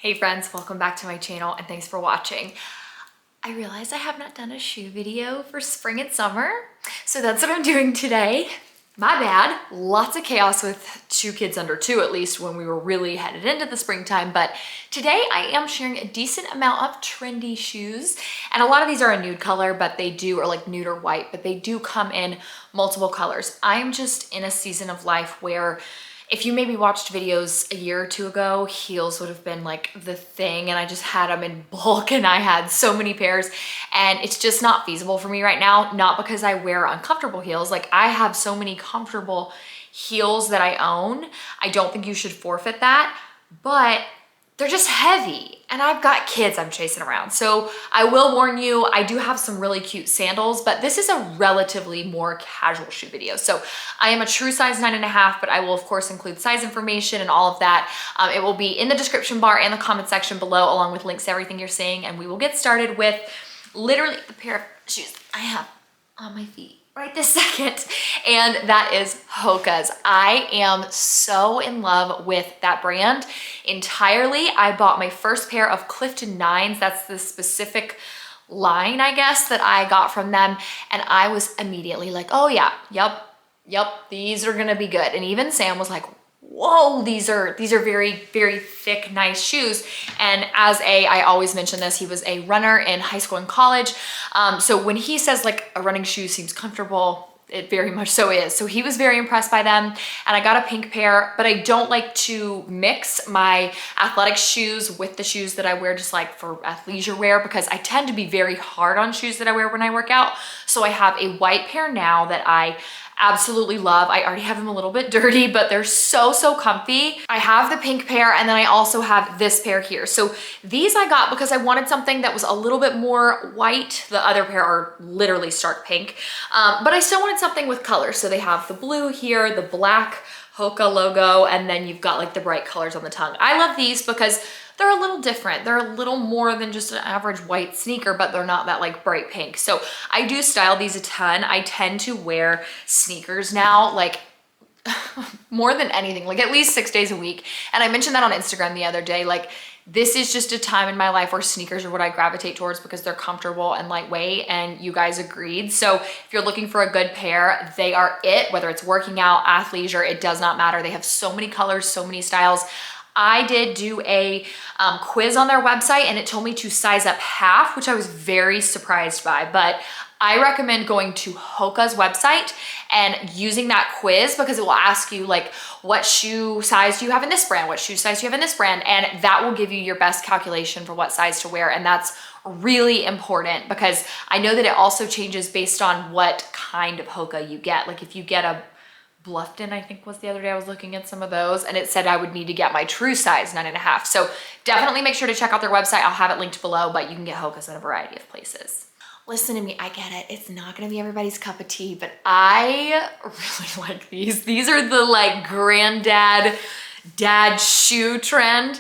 Hey friends, welcome back to my channel and thanks for watching. I realized I have not done a shoe video for spring and summer, so that's what I'm doing today. My bad, lots of chaos with 2 kids under 2, at least when we were really headed into the springtime, but today I am sharing a decent amount of trendy shoes, and a lot of these are a nude color, but they do, or like nude or white, but they do come in multiple colors. I'm just in a season of life where if you maybe watched videos a year or 2 ago, heels would have been like the thing, and I just had them in bulk and I had so many pairs, and it's just not feasible for me right now. Not because I wear uncomfortable heels. Like, I have so many comfortable heels that I own. I don't think you should forfeit that, but they're just heavy and I've got kids I'm chasing around. So I will warn you, I do have some really cute sandals, but this is a relatively more casual shoe video. So I am a true size 9.5, but I will of course include size information and all of that. It will be in the description bar and the comment section below, along with links to everything you're seeing. And we will get started with literally the pair of shoes I have on my feet right this second, and that is Hoka's. I am so in love with that brand entirely. I bought my first pair of Clifton 9s. That's the specific line, I guess, that I got from them, and I was immediately like, oh yeah, yep, these are gonna be good. And even Sam was like, whoa, these are very, very thick, nice shoes. And I always mention this, he was a runner in high school and college. So when he says like a running shoe seems comfortable, it very much so is. So he was very impressed by them, and I got a pink pair, but I don't like to mix my athletic shoes with the shoes that I wear just like for athleisure wear, because I tend to be very hard on shoes that I wear when I work out. So I have a white pair now that I absolutely love. I already have them a little bit dirty, but they're so comfy. I have the pink pair, and then I also have this pair here. So these I got because I wanted something that was a little bit more white. The other pair are literally stark pink, but I still wanted something with color. So they have the blue here, the black Hoka logo, and then you've got like the bright colors on the tongue. I love these because they're a little different. They're a little more than just an average white sneaker, but they're not that like bright pink. So I do style these a ton. I tend to wear sneakers now, like more than anything, like at least 6 days a week. And I mentioned that on Instagram the other day. Like, this is just a time in my life where sneakers are what I gravitate towards because they're comfortable and lightweight, and you guys agreed. So if you're looking for a good pair, they are it. Whether it's working out, athleisure, it does not matter. They have so many colors, so many styles. I did do a quiz on their website, and it told me to size up half, which I was very surprised by, but I recommend going to Hoka's website and using that quiz, because it will ask you like, what shoe size do you have in this brand? What shoe size do you have in this brand? And that will give you your best calculation for what size to wear. And that's really important, because I know that it also changes based on what kind of Hoka you get. Like, if you get a Bluffton, I think was the other day I was looking at some of those, and it said I would need to get my true size 9.5. So definitely make sure to check out their website. I'll have it linked below, but you can get Hoka's in a variety of places. Listen to me, I get it. It's not gonna be everybody's cup of tea, but I really like these. These are the like granddad, dad shoe trend.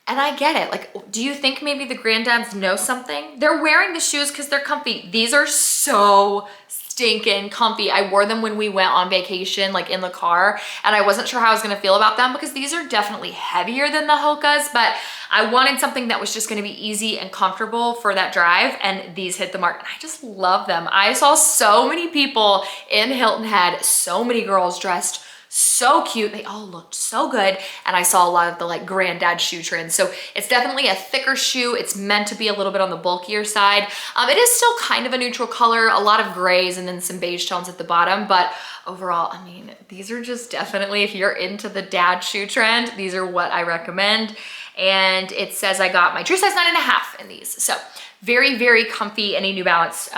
And I get it. Like, do you think maybe the granddads know something? They're wearing the shoes because they're comfy. These are so stinking comfy. I wore them when we went on vacation, like in the car, and I wasn't sure how I was gonna feel about them because these are definitely heavier than the Hoka's, but I wanted something that was just gonna be easy and comfortable for that drive, and these hit the mark, and I just love them. I saw so many people in Hilton Head, so many girls dressed so cute. They all looked so good, and I saw a lot of the like granddad shoe trends. So it's definitely a thicker shoe. It's meant to be a little bit on the bulkier side. It is still kind of a neutral color, a lot of grays and then some beige tones at the bottom, but overall, I mean, these are just definitely, if you're into the dad shoe trend, these are what I recommend. And it says I got my true size 9.5 in these. So very comfy. Any New Balance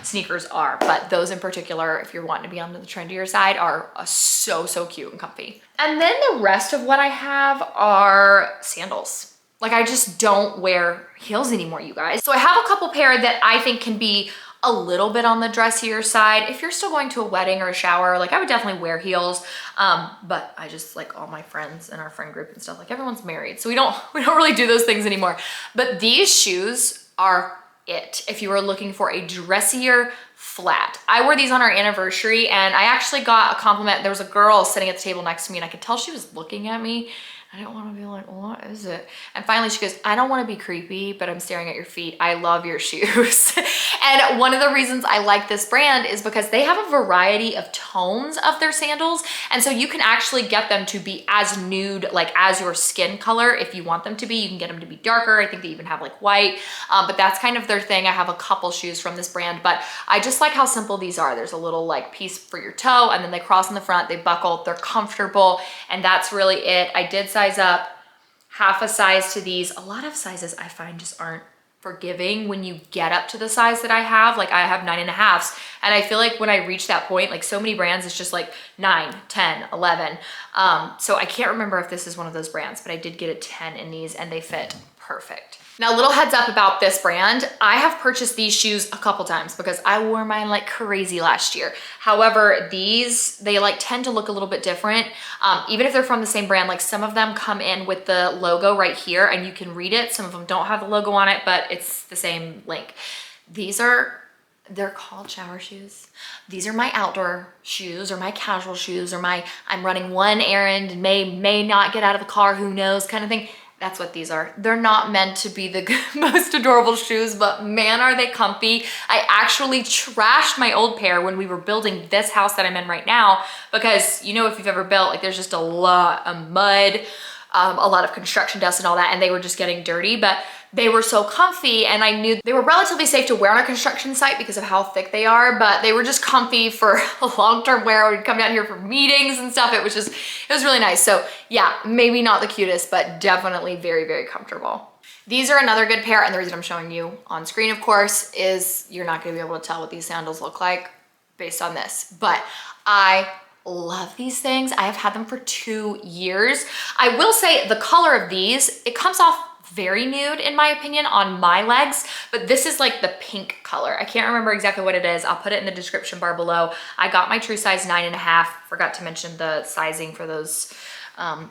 sneakers are, but those in particular, if you're wanting to be on the trendier side, are so cute and comfy. And then the rest of what I have are sandals. Like, I just don't wear heels anymore, you guys. So I have a couple pair that I think can be a little bit on the dressier side. If you're still going to a wedding or a shower, like, I would definitely wear heels. But I just, like, all my friends in our friend group and stuff, like, everyone's married, so we don't really do those things anymore. But these shoes are it if you are looking for a dressier flat. I wore these on our anniversary, and I actually got a compliment. There was a girl sitting at the table next to me, and I could tell she was looking at me, I didn't want to be like, what is it? And finally she goes, I don't want to be creepy, but I'm staring at your feet. I love your shoes. And one of the reasons I like this brand is because they have a variety of tones of their sandals. And so you can actually get them to be as nude, like as your skin color. If you want them to be, you can get them to be darker. I think they even have like white, but that's kind of their thing. I have a couple shoes from this brand, but I just like how simple these are. There's a little like piece for your toe and then they cross in the front, they buckle, they're comfortable. And that's really it. I did size up half a size to these. A lot of sizes I find just aren't forgiving when you get up to the size that I have. Like I have 9.5s. And I feel like when I reach that point, like so many brands, it's just like 9, 10, 11. So I can't remember if this is one of those brands, but I did get a 10 in these and they fit perfect. Now, a little heads up about this brand. I have purchased these shoes a couple times because I wore mine like crazy last year. However, these, they like tend to look a little bit different. Even if they're from the same brand, like some of them come in with the logo right here and you can read it. Some of them don't have the logo on it, but it's the same link. They're called shower shoes. These are my outdoor shoes or my casual shoes or my, I'm running one errand and may not get out of the car, who knows, kind of thing. That's what these are. They're not meant to be the most adorable shoes, but man, are they comfy. I actually trashed my old pair when we were building this house that I'm in right now, because you know, if you've ever built, like there's just a lot of mud, a lot of construction dust and all that, and they were just getting dirty, but they were so comfy and I knew they were relatively safe to wear on a construction site because of how thick they are, but they were just comfy for a long-term wear. We'd come down here for meetings and stuff. It was really nice. So yeah, maybe not the cutest, but definitely very, very comfortable. These are another good pair, and the reason I'm showing you on screen, of course, is you're not gonna be able to tell what these sandals look like based on this, but I love these things. I have had them for 2 years. I will say the color of these, it comes off very nude in my opinion on my legs, but this is like the pink color. I can't remember exactly what it is. I'll put it in the description bar below. I got my true size 9.5. Forgot to mention the sizing for those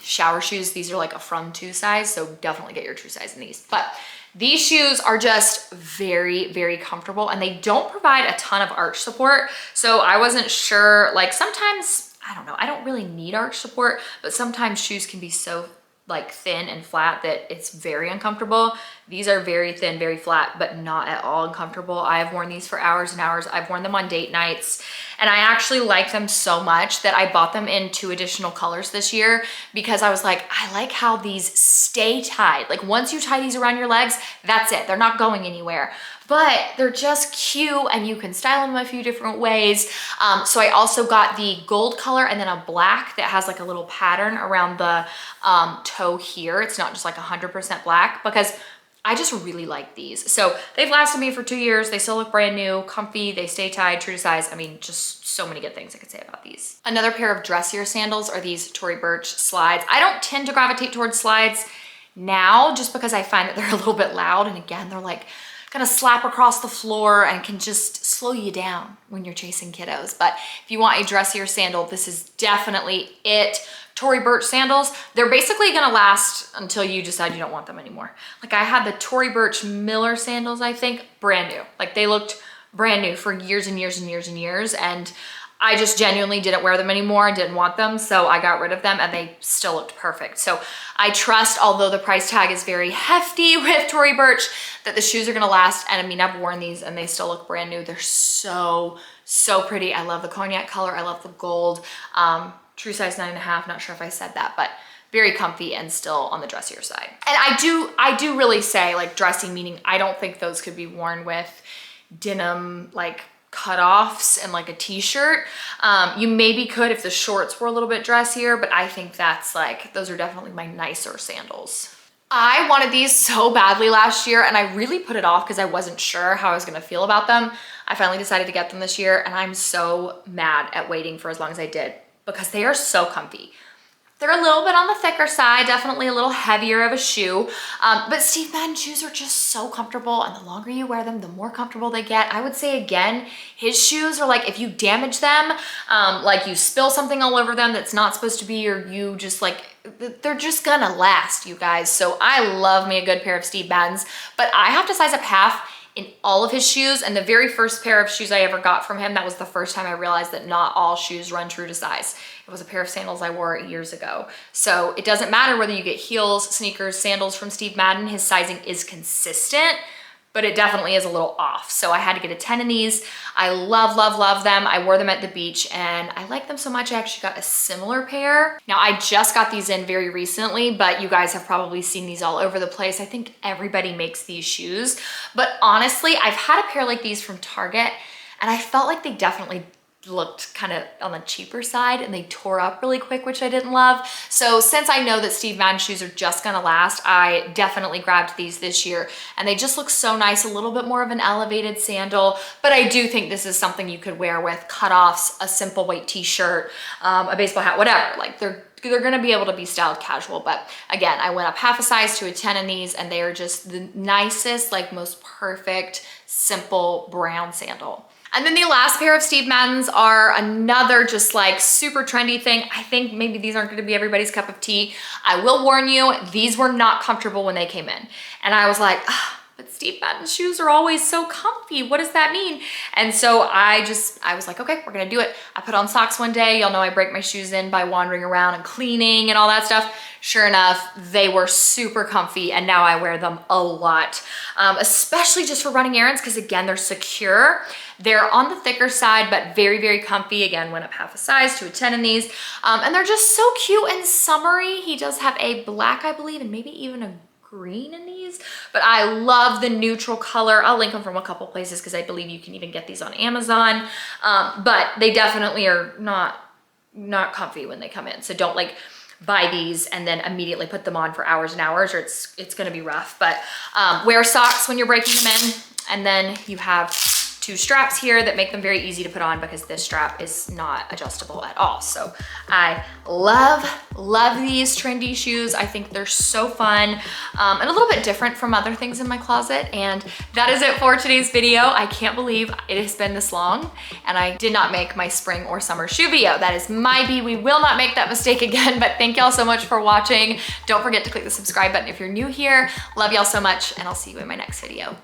shower shoes. These are like a from to size, so definitely get your true size in these. But these shoes are just very, very comfortable and they don't provide a ton of arch support. So I wasn't sure, like sometimes, I don't know, I don't really need arch support, but sometimes shoes can be so like thin and flat that it's very uncomfortable. These are very thin, very flat, but not at all uncomfortable. I have worn these for hours and hours. I've worn them on date nights and I actually like them so much that I bought them in 2 additional colors this year because I was like, I like how these stay tied. Like once you tie these around your legs, that's it. They're not going anywhere. But they're just cute and you can style them a few different ways. So I also got the gold color and then a black that has like a little pattern around the toe here. It's not just like 100% black because I just really like these. So they've lasted me for 2 years. They still look brand new, comfy, they stay tied, true to size. I mean, just so many good things I could say about these. Another pair of dressier sandals are these Tory Burch slides. I don't tend to gravitate towards slides now just because I find that they're a little bit loud. And again, they're like, gonna slap across the floor and can just slow you down when you're chasing kiddos. But if you want a dressier sandal, this is definitely it. Tory Burch sandals, they're basically gonna last until you decide you don't want them anymore. Like I had the Tory Burch Miller sandals, I think, brand new. Like they looked brand new for years and years and years and years. And I just genuinely didn't wear them anymore and didn't want them. So I got rid of them and they still looked perfect. So I trust, although the price tag is very hefty with Tory Burch, that the shoes are gonna last. And I mean, I've worn these and they still look brand new. They're so, so pretty. I love the cognac color. I love the gold. True size 9.5, not sure if I said that, but very comfy and still on the dressier side. And I do really say like dressy, meaning I don't think those could be worn with denim, like cutoffs and like a t-shirt. You maybe could if the shorts were a little bit dressier, but I think that's like, those are definitely my nicer sandals. I wanted these so badly last year and I really put it off because I wasn't sure how I was gonna feel about them. I finally decided to get them this year and I'm so mad at waiting for as long as I did because they are so comfy. They're a little bit on the thicker side, definitely a little heavier of a shoe, but Steve Madden shoes are just so comfortable and the longer you wear them, the more comfortable they get. I would say again, his shoes are like, if you damage them, like you spill something all over them that's not supposed to be, or you just like, they're just gonna last, you guys. So I love me a good pair of Steve Maddens, but I have to size up half in all of his shoes. And the very first pair of shoes I ever got from him, that was the first time I realized that not all shoes run true to size. It was a pair of sandals I wore years ago. So it doesn't matter whether you get heels, sneakers, sandals from Steve Madden, his sizing is consistent, but it definitely is a little off. So I had to get a 10 in these. I love, love, love them. I wore them at the beach and I like them so much. I actually got a similar pair. Now I just got these in very recently, but you guys have probably seen these all over the place. I think everybody makes these shoes, but honestly, I've had a pair like these from Target and I felt like they definitely looked kind of on the cheaper side and they tore up really quick, which I didn't love. So since I know that Steve Madden shoes are just gonna last, I definitely grabbed these this year and they just look so nice, a little bit more of an elevated sandal, but I do think this is something you could wear with cutoffs, a simple white t-shirt, a baseball hat, whatever. Like they're gonna be able to be styled casual. But again, I went up half a size to a 10 in these and they are just the nicest, like most perfect, simple brown sandal. And then the last pair of Steve Maddens are another just like super trendy thing. I think maybe these aren't gonna be everybody's cup of tea. I will warn you, these were not comfortable when they came in. And I was like, but Steve Madden's shoes are always so comfy. What does that mean? And so I was like, okay, we're gonna do it. I put on socks one day. Y'all know I break my shoes in by wandering around and cleaning and all that stuff. Sure enough, they were super comfy and now I wear them a lot, especially just for running errands because again, they're secure. They're on the thicker side, but very, very comfy. Again, went up half a size to a 10 in these. And they're just so cute and summery. He does have a black, I believe, and maybe even a green in these, but I love the neutral color. I'll link them from a couple places because I believe you can even get these on Amazon. But they definitely are not comfy when they come in. So don't like buy these and then immediately put them on for hours and hours or it's gonna be rough. But wear socks when you're breaking them in. And then you have two straps here that make them very easy to put on because this strap is not adjustable at all. So I love these trendy shoes. I think they're so fun and a little bit different from other things in my closet. And that is it for today's video. I can't believe it has been this long and I did not make my spring or summer shoe video. That is my B. We will not make that mistake again, but thank y'all so much for watching. Don't forget to click the subscribe button if you're new here. Love y'all so much and I'll see you in my next video.